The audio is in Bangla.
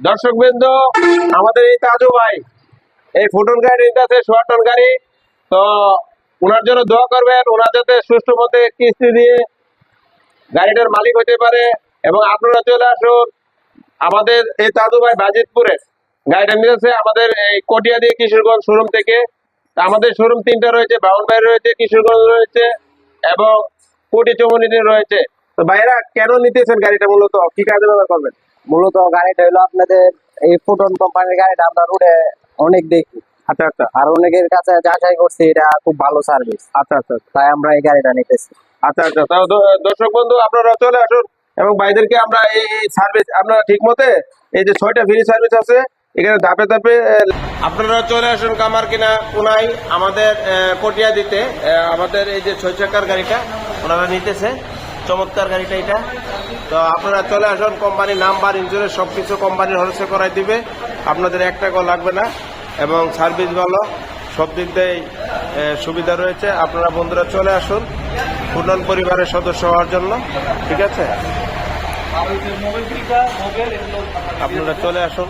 দর্শক বৃন্দ, আমাদের এই তাজু ভাই এই ফুটন গাড়ি নিতেছে 16 টন গাড়ি। তো ওনার জন্য দোয়া করবেন, ওনার যাতে সুষ্ঠু মতে কিস্তি দিয়ে গাড়িটার মালিক হতে পারে। এবং আপনারা চলে আসুন আমাদের এই তাজু ভাই বাজিতপুরে গাড়িটা নিতেছে আমাদের এই কটিয়াদি কিশোরগঞ্জ শোরুম থেকে। আমাদের শোরুম 3টা রয়েছে, বাউনবাড়ি রয়েছে, কিশোরগঞ্জ রয়েছে এবং কোটি চৌমুহনী রয়েছে। তো ভাইরা কেন নিতেছেন গাড়িটা, মূলত কি কাজে ব্যবহার করবেন? মূলত গাড়িটা হলো আপনাদের এই ফুটন কোম্পানির গাড়িটা আমরা রোডে অনেক দেখি। আচ্ছা আচ্ছা আর অনেকের কাছে যাচাই করছি, এটা খুব ভালো সার্ভিস। আচ্ছা আচ্ছা তাই আমরা এই গাড়িটা নিতেছি। আচ্ছা আচ্ছা দর্শক বন্ধু, আপনারা চলে আসুন এবং ভাইদেরকে আমরা এই সার্ভিস আপনারা ঠিক মতে এই যে 6টা ফ্রি সার্ভিস আছে এখানে ধাপে ধাপে আপনারা চলে আসুন কামারকিনা কোনায় আমাদের পটিয়া দিতে। আমাদের এই যে 6 চাকার গাড়িটা ওনারা নিতেছে, চমৎকার গাড়িটা এটা। তো আপনারা চলে আসুন, কোম্পানির নাম্বার ইন্স্যুরেন্স সবকিছু কোম্পানির হরসে করাই দিবে, আপনাদের 1 টাকাও লাগবে না এবং সার্ভিস ভালো, সব দিক দিয়ে সুবিধা রয়েছে। আপনারা বন্ধুরা চলে আসুন ফুটন পরিবারের সদস্য হওয়ার জন্য, ঠিক আছে? আপনারা চলে আসুন।